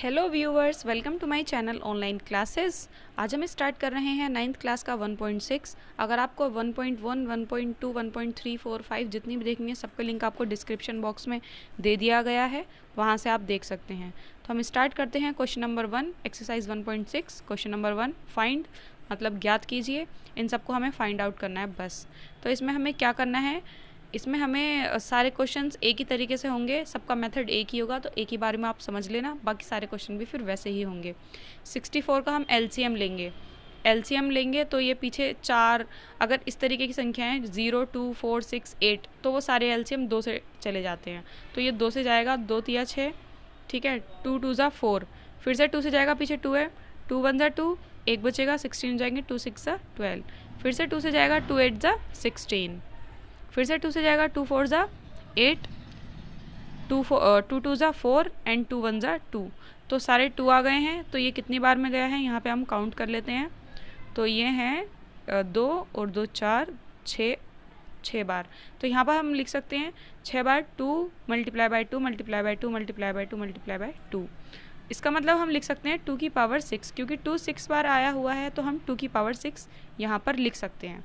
Hello viewers, welcome to my channel online classes. आज हम start कर रहे हैं 9th क्लास का 1.6। अगर आपको 1.1, 1.2, 1.3, 4, 5 जितनी भी देखनी है सबका लिंक आपको डिस्क्रिप्शन बॉक्स में दे दिया गया है, वहां से आप देख सकते हैं। तो हम स्टार्ट करते हैं question number 1, exercise 1.6। Question number 1, find मतलब ज्ञात कीजिए। इन सबको हमें फाइंड आउट करना है बस। तो इसमें हमें क्या करना है, इसमें हमें सारे क्वेश्चंस एक ही तरीके से होंगे, सबका मेथड एक ही होगा, तो एक ही बारे में आप समझ लेना, बाकी सारे क्वेश्चन भी फिर वैसे ही होंगे। 64 का हम एलसीएम लेंगे तो ये पीछे 4 अगर इस तरीके की संख्याएं 0, 2, 4, 6, 8 तो वो सारे एलसीएम 2 से चले जाते हैं। तो ये 2 से जाएगा, 2 तिया 6, ठीक है, 2 2 ज़ा 4, फिर से 2 से जाएगा, पीछे 2 है, 2 1 ज़ा 2, एक बचेगा, 16 जाएंगे, 2 6 ज़ा 12, फिर से 2 से जाएगा, 2 8 ज़ा 16, फिर से 2 से जाएगा, 2 4 ज़ा 8, 2 2 ज़ा 4 एंड 2 1 ज़ा 2। तो सारे 2 आ गए हैं। तो ये कितनी बार में गया है यहाँ पे हम काउंट कर लेते हैं। तो ये हैं 2 और 2 4, 6 बार। तो यहाँ पर हम लिख सकते हैं 6 बार 2 multiply by 2 multiply by 2 multiply by 2 multiply by 2। इसका मतलब हम लिख सकते हैं 2 की पावर 6, क्योंकि 2 6 बार आया हुआ है तो हम 2 की पावर 6 यहाँ पर लिख सकते हैं।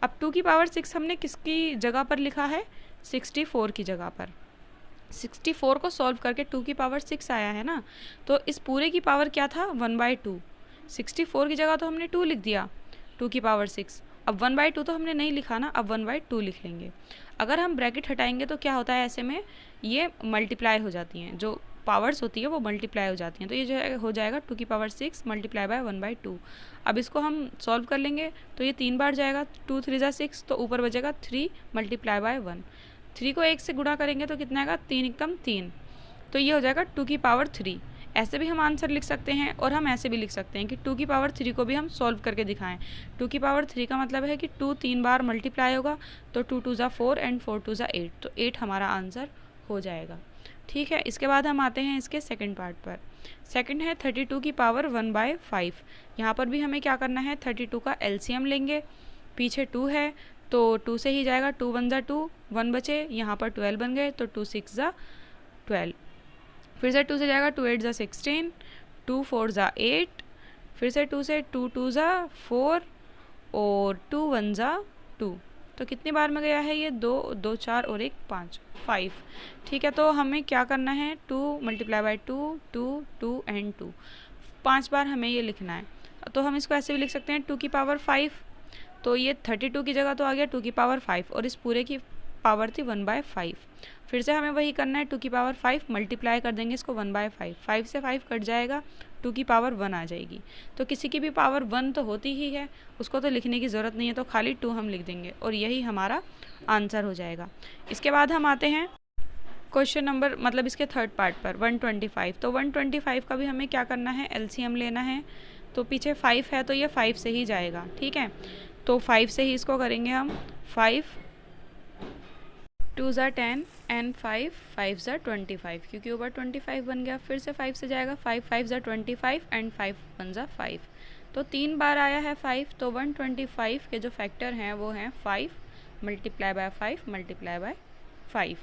अब 2 की पावर 6 हमने किसकी जगह पर लिखा है, 64 की जगह पर। 64 को सॉल्व करके 2 की पावर 6 आया है ना, तो इस पूरे की पावर क्या था, 1/2। 64 की जगह तो हमने 2 लिख दिया, 2 की पावर 6। अब 1/2 तो हमने नहीं लिखा ना, अब 1/2 लिख लेंगे। अगर हम ब्रैकेट हटाएंगे तो क्या होता है, ऐसे में ये मल्टीप्लाई हो जाती हैं, जो पावर्स होती है वो मल्टीप्लाई हो जाती हैं। तो ये जो हो जाएगा 2 की पावर 6 मल्टीप्लाई बाय 1/2। अब इसको हम सॉल्व कर लेंगे तो ये 3 बार जाएगा, 2 3 ज़ा 6, तो ऊपर बचेगा 3 मल्टीप्लाई बाय 1। 3 को 1 से गुणा करेंगे तो कितना आएगा, 3 एकम 3, तो ये हो जाएगा 2 की पावर 3। ऐसे भी हम आंसर लिख सकते हैं और हम ऐसे भी लिख सकते हैं कि 2 की पावर 3 को भी हम सॉल्व करके दिखाएं। 2 की पावर 3 का मतलब है कि 2 3 बार मल्टीप्लाई होगा, तो 2 2 ज़ा 4 एंड 4 2 ज़ा 8, तो 8 हमारा आंसर हो जाएगा। ठीक है, इसके बाद हम आते हैं इसके सेकंड पार्ट पर। सेकंड है 32 की पावर 1/5। यहाँ पर भी हमें क्या करना है, 32 का एलसीएम लेंगे। पीछे 2 है तो 2 से ही जाएगा, 2 1 ज़ा 2, 1 बचे, यहाँ पर 12 बन गए, तो 2 6 ज़ा 12, फिर से 2 से जाएगा, 2 8 ज़ा 16, 2 4 ज़ा 8, फिर से 2 से 2 2 ज़ा 4 और 2 1 ज़ा 2। तो कितनी बार में गया है ये, 2 2 4 और 1 5 5। ठीक है, तो हमें क्या करना है, 2 मल्टीप्लाई बाई 2 2 2 एंड 2, 5 बार हमें ये लिखना है। तो हम इसको ऐसे भी लिख सकते हैं 2 की पावर 5, तो ये 32 की जगह तो आ गया 2 की पावर 5, और इस पूरे की पावर थी 1/5। फिर से हमें वही करना है, 2 की पावर 5 मल्टीप्लाई कर देंगे इसको 1/5, 5 से 5 कट जाएगा, 2 की पावर 1 आ जाएगी। तो किसी की भी पावर 1 तो होती ही है, उसको तो लिखने की ज़रूरत नहीं है, तो खाली 2 हम लिख देंगे और यही हमारा आंसर हो जाएगा। इसके बाद हम आते हैं क्वेश्चन नंबर मतलब इसके थर्ड पार्ट पर, 125। तो 125 का भी हमें क्या करना है, एलसीएम लेना है। तो पीछे 5 है तो ये 5 से ही जाएगा, ठीक है, तो 5 से ही इसको करेंगे हम। 5 2 ज़ा 10 एंड 5 5 ज़ा 25, क्योंकि ओवर 25 बन गया। फिर से 5 से जाएगा, 5 5 ज़ा 25 एंड 5 1 ज़ा 5, तो 3 बार आया है 5। तो 125 के जो फैक्टर हैं वो हैं 5 मल्टीप्लाई बाय 5 मल्टीप्लाई बाय 5।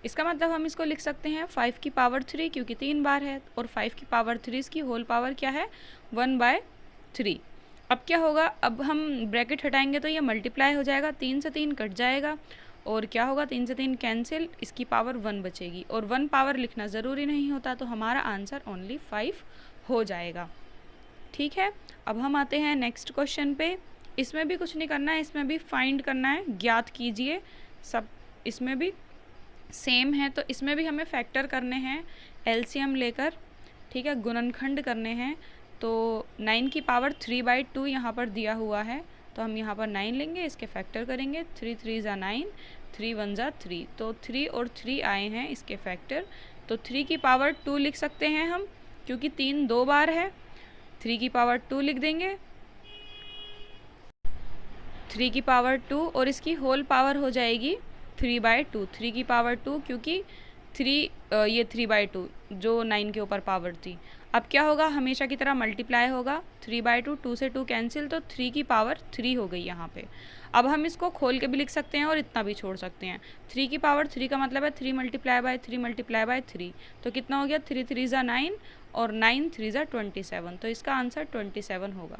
इसका मतलब हम इसको लिख सकते हैं 5 की पावर 3, क्योंकि 3 बार है, और 5 की पावर 3 इसकी होल पावर क्या है, 1/3। अब क्या होगा, अब हम ब्रैकेट हटाएंगे तो ये मल्टीप्लाई हो जाएगा, 3 से 3 कट जाएगा, और क्या होगा, 3 से 3 कैंसिल, इसकी पावर 1 बचेगी, और 1 पावर लिखना ज़रूरी नहीं होता, तो हमारा आंसर ओनली 5 हो जाएगा। ठीक है, अब हम आते हैं नेक्स्ट क्वेश्चन पे। इसमें भी कुछ नहीं करना है, इसमें भी फाइंड करना है, ज्ञात कीजिए। सब इसमें भी सेम है, तो इसमें भी हमें फैक्टर करने हैं एलसीएम लेकर, ठीक है, गुणनखंड करने हैं। तो 9 की पावर 3/2 यहाँ पर दिया हुआ है, तो हम यहाँ पर 9 लेंगे, इसके फैक्टर करेंगे, 3 3 ज़ा 9, 3 1 ज़ा 3, तो 3 और 3 आए हैं इसके फैक्टर। तो 3 की पावर 2 लिख सकते हैं हम, क्योंकि 3 2 बार है, 3 की पावर 2 लिख देंगे, 3 की पावर 2, और इसकी होल पावर हो जाएगी 3/2। 3 की पावर 2, क्योंकि ये 3/2 जो 9 के ऊपर पावर थी। अब क्या होगा, हमेशा की तरह मल्टीप्लाई होगा, 3/2, 2 से 2 कैंसिल, तो 3 की पावर 3 हो गई यहाँ पे। अब हम इसको खोल के भी लिख सकते हैं और इतना भी छोड़ सकते हैं। 3 की पावर 3 का मतलब है 3 मल्टीप्लाई बाय 3 मल्टीप्लाई बाय 3, तो कितना हो गया, 3 3 ज़ा 9 और 9 3 ज़ा 27, तो इसका आंसर 27 होगा।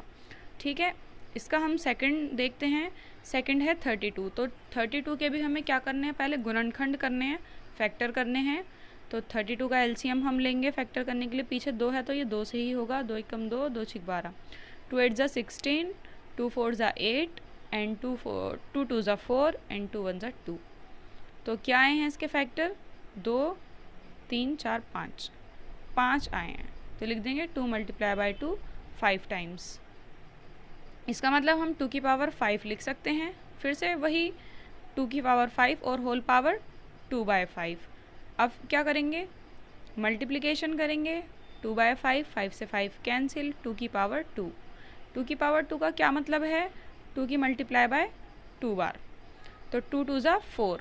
ठीक है, इसका हम सेकंड देखते हैं। सेकंड है 32। तो 32 के भी हमें क्या करने हैं, पहले गुणनखंड करने हैं, फैक्टर करने हैं। तो 32 का एलसीएम हम लेंगे फैक्टर करने के लिए। पीछे 2 है तो ये 2 से ही होगा, 2 एकम 2, 2 छिक 12, 2 8 ज़ा 16, 2 4 ज़ा 8 एंड 2 2 ज़ा 4 एंड 2 1 ज़ा 2। तो क्या आए हैं इसके फैक्टर, 2 3 4 5, 5 आए हैं। तो लिख देंगे 2 मल्टीप्लाई बाय 2 5 टाइम्स। इसका मतलब हम 2 की पावर 5 लिख सकते हैं। फिर से वही 2 की पावर 5 और होल पावर 2/5। अब क्या करेंगे, मल्टीप्लिकेशन करेंगे, 2/5, 5 से 5 कैंसिल, 2 की पावर 2। 2 की पावर 2 का क्या मतलब है, 2 की मल्टीप्लाई बाय 2 बार, तो 2 2 ज़ा 4।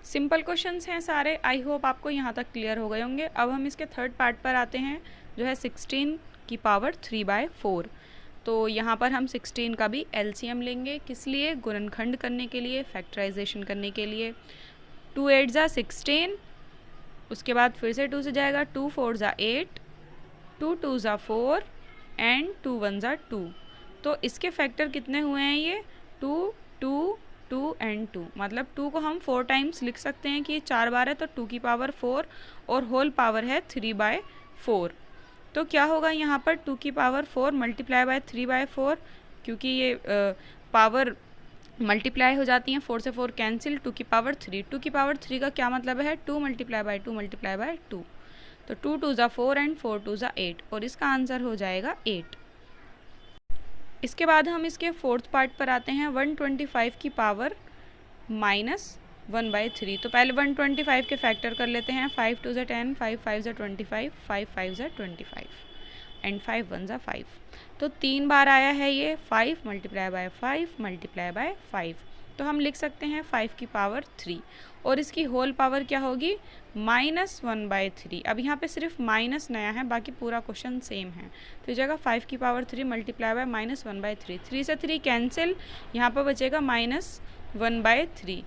सिंपल क्वेश्चंस हैं सारे। आई होप आपको यहाँ तक क्लियर हो गए होंगे। अब हम इसके थर्ड पार्ट पर आते हैं, जो है 16 की पावर 3/4। तो यहाँ पर हम 16 का भी एलसीएम लेंगे, किस लिए, गुणनखंड करने के लिए, फैक्टराइजेशन करने के लिए। 2 8 ज़ा 16, उसके बाद फिर से 2 से जाएगा, 2 4 ज़ा 8, 2 2 ज़ा 4 एंड 2 1 ज़ा 2। तो इसके फैक्टर कितने हुए हैं, ये 2 2 2 एंड 2, मतलब 2 को हम 4 टाइम्स लिख सकते हैं कि ये 4 बार है, तो 2 की पावर 4 और होल पावर है 3/4। तो क्या होगा यहाँ पर, 2 की पावर 4 मल्टीप्लाई बाय 3/4, क्योंकि ये पावर मल्टीप्लाई हो जाती हैं, 4 से 4 कैंसिल, 2 की पावर 3। 2 की पावर 3 का क्या मतलब है, 2 मल्टीप्लाई बाय 2 मल्टीप्लाई बाय 2, तो 2 2 ज़ा 4 एंड 4 2 ज़ा 8, और इसका आंसर हो जाएगा 8। इसके बाद हम इसके फोर्थ पार्ट पर आते हैं, 125 की पावर -1/3। तो पहले 125 के फैक्टर कर लेते हैं, 5 2 ज़ा 10, 5 5 ज़ा 25, 5 5 ज़ा 25 एंड 5 1 ज़ा 5। तो 3 बार आया है ये, 5 मल्टीप्लाई बाय 5 मल्टीप्लाई बाय 5, तो हम लिख सकते हैं 5 की पावर 3, और इसकी होल पावर क्या होगी, -1/3। अब यहाँ पे सिर्फ माइनस नया है, बाकी पूरा क्वेश्चन सेम है। तो जगह 5 की पावर 3 मल्टीप्लाई बाय -1/3, 3 से 3 कैंसिल, यहाँ पर बचेगा -1/3।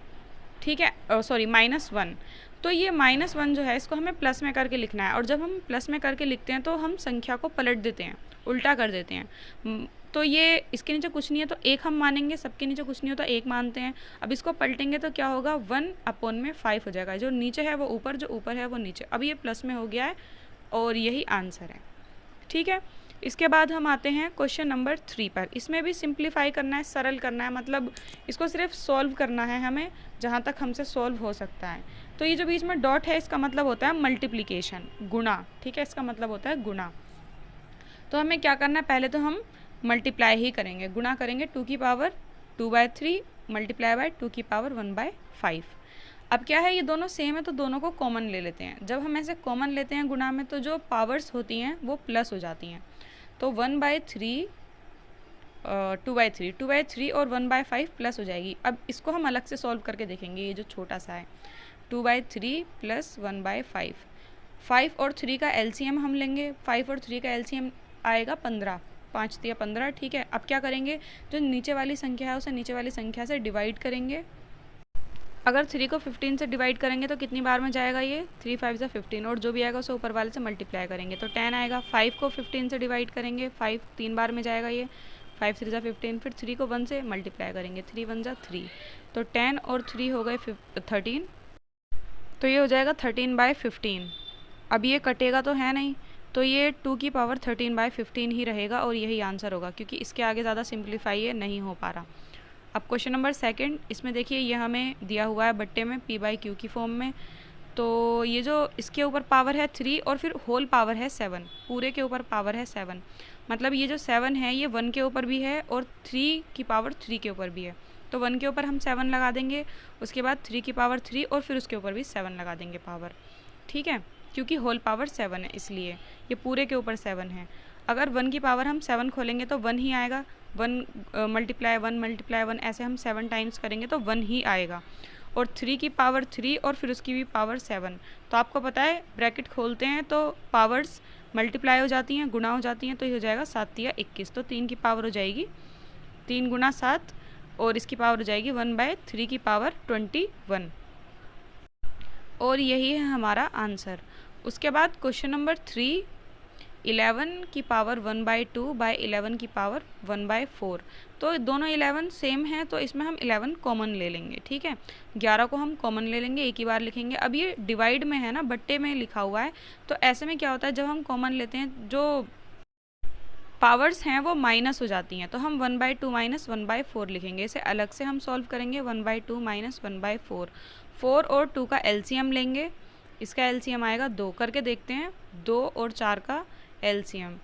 ठीक है, सॉरी -1। तो ये -1 जो है, इसको हमें प्लस में करके लिखना है, और जब हम प्लस में करके लिखते हैं तो हम संख्या को पलट देते हैं, उल्टा कर देते हैं। तो ये इसके नीचे कुछ नहीं है तो 1 हम मानेंगे, सबके नीचे कुछ नहीं होता 1 मानते हैं। अब इसको पलटेंगे तो क्या होगा, 1/5 हो जाएगा, जो नीचे है वो ऊपर, जो ऊपर है वो नीचे। अब ये प्लस में हो गया है और यही आंसर है। ठीक है, इसके बाद हम आते हैं क्वेश्चन नंबर 3 पर। इसमें भी सिंप्लीफाई करना है, सरल करना है, मतलब इसको सिर्फ सॉल्व करना है हमें, जहाँ तक हमसे सॉल्व हो सकता है। तो ये जो बीच में डॉट है, इसका मतलब होता है मल्टीप्लिकेशन, गुणा। ठीक है, इसका मतलब होता है गुणा। तो हमें क्या करना है, पहले तो हम मल्टीप्लाई ही करेंगे, गुणा करेंगे। 2 की पावर 2/3 मल्टीप्लाई बाय 2 की पावर 1/5। अब क्या है, ये दोनों सेम है तो दोनों को कॉमन ले लेते हैं। जब हम ऐसे कॉमन लेते हैं गुणा में, तो जो पावर्स होती हैं वो प्लस हो जाती हैं। तो 1/3 2/3 और 1/5 प्लस हो जाएगी। अब इसको हम अलग से सॉल्व करके देखेंगे, ये जो छोटा सा है, 2/3 प्लस 1/5। 5 और 3 का एलसीएम हम लेंगे, 5 और 3 का एलसीएम आएगा 15, 5 3 15। ठीक है, अब क्या करेंगे, जो नीचे वाली संख्या है उसे नीचे वाली संख्या से डिवाइड करेंगे। अगर 3 को 15 से डिवाइड करेंगे तो कितनी बार में जाएगा, ये 3 5 ज़ा 15, और जो भी आएगा उसे ऊपर वाले से मल्टीप्लाई करेंगे तो 10 आएगा। 5 को 15 से डिवाइड करेंगे, 5 3 बार में जाएगा, ये 5 3 ज़ा 15। फिर 3 को 1 से मल्टीप्लाई करेंगे, 3 1 ज़ा 3, तो 10 और 3 हो गए 13, तो ये हो जाएगा 13/15। अब ये कटेगा तो है नहीं, तो ये 2 की पावर 13/15 ही रहेगा, और यही आंसर होगा, क्योंकि इसके आगे ज़्यादा सिंप्लीफाई ये नहीं हो पा रहा। अब क्वेश्चन नंबर 2, इसमें देखिए ये हमें दिया हुआ है बट्टे में p/q की फॉर्म में। तो ये जो इसके ऊपर पावर है 3 और फिर होल पावर है 7, पूरे के ऊपर पावर है 7, मतलब ये जो 7 है ये 1 के ऊपर भी है और 3 की पावर 3 के ऊपर भी है। तो 1 के ऊपर हम 7 लगा देंगे, उसके बाद 3 की पावर 3 और फिर उसके ऊपर भी 7 लगा देंगे पावर। ठीक है, क्योंकि होल पावर 7 है इसलिए ये पूरे के ऊपर 7 है। अगर 1 की पावर हम 7 खोलेंगे तो 1 ही आएगा, 1 मल्टीप्लाई 1 मल्टीप्लाई 1 ऐसे हम 7 टाइम्स करेंगे तो 1 ही आएगा। और 3 की पावर 3 और फिर उसकी भी पावर 7। तो आपको पता है ब्रैकेट खोलते हैं तो पावर्स मल्टीप्लाई हो जाती हैं, गुणा हो जाती हैं, तो ये हो जाएगा 7 या 21। तो 3 की पावर हो जाएगी 3 गुना 7 और इसकी पावर हो जाएगी 1/3 की पावर 21 और यही है हमारा आंसर। उसके बाद क्वेश्चन नंबर 3, 11 की पावर 1/2 बाय 11 की पावर 1/4। तो दोनों 11 सेम हैं तो इसमें हम 11 कॉमन ले लेंगे, ठीक है। 11 को हम कॉमन ले लेंगे, एक ही बार लिखेंगे। अब ये डिवाइड में है ना, बट्टे में लिखा हुआ है, तो ऐसे में क्या होता है जब हम कॉमन लेते हैं जो पावर्स हैं वो माइनस हो जाती हैं, तो हम 1/2 माइनस 1/4 लिखेंगे। इसे अलग से हम सॉल्व करेंगे, 1/2 माइनस 1/4। 4 और 2 का एलसीएम लेंगे, इसका एलसीएम आएगा 2। करके देखते हैं 2 और 4 का एलसीएम,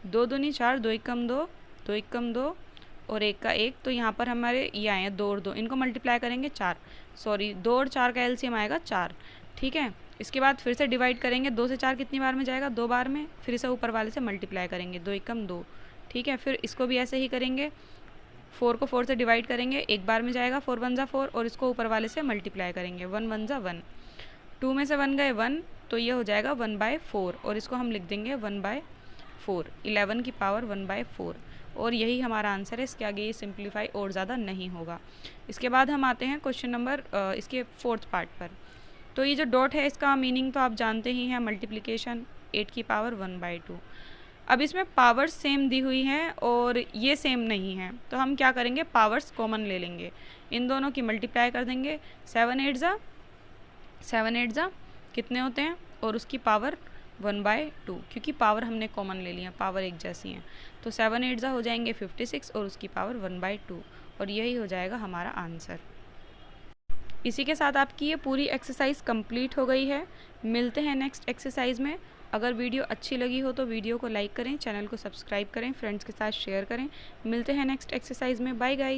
2 दूनी 4, 2 एकम 2, 2 एकम 2 और 1 का 1। तो यहाँ पर हमारे ये आए हैं 2 और 2, इनको मल्टीप्लाई करेंगे 4, सॉरी 2 और 4 का एलसीएम आएगा 4, ठीक है। इसके बाद फिर से डिवाइड करेंगे, 2 से 4 कितनी बार में जाएगा, 2 बार में। फिर इसे ऊपर वाले से मल्टीप्लाई करेंगे, 2 एकम 2, ठीक है। फिर इसको भी ऐसे ही करेंगे, 4 को 4 से डिवाइड करेंगे, एक बार में जाएगा, 4 1 जा 4 और इसको ऊपर वाले से मल्टीप्लाई करेंगे, 1 1 जा 1, 2 में से 1 गए 1, तो ये हो जाएगा 1/4 और इसको हम लिख देंगे 1/4, 11 की पावर 1/4 और यही हमारा आंसर है। इसके आगे ये सिंप्लीफाई और ज़्यादा नहीं होगा। इसके बाद हम आते हैं क्वेश्चन नंबर इसके 4th पार्ट पर। तो ये जो डॉट है इसका मीनिंग तो आप जानते ही हैं, मल्टीप्लिकेशन, 8 की पावर 1/2। अब इसमें पावर्स सेम दी हुई हैं और ये सेम नहीं है, तो हम क्या करेंगे, पावर्स कॉमन ले लेंगे, इन दोनों की मल्टीप्लाई कर देंगे। 7 8 जा कितने होते हैं और उसकी पावर 1/2, क्योंकि पावर हमने कॉमन ले लिया, पावर एक जैसी हैं। तो 7 8 जा हो जाएंगे 56 और उसकी पावर 1/2 और यही हो जाएगा हमारा आंसर। इसी के साथ आपकी ये पूरी एक्सरसाइज कंप्लीट हो गई है। मिलते हैं नेक्स्ट एक्सरसाइज में। अगर वीडियो अच्छी लगी हो तो वीडियो को लाइक करें, चैनल को सब्सक्राइब करें, फ्रेंड्स के साथ शेयर करें। मिलते हैं नेक्स्ट एक्सरसाइज में। Bye guys.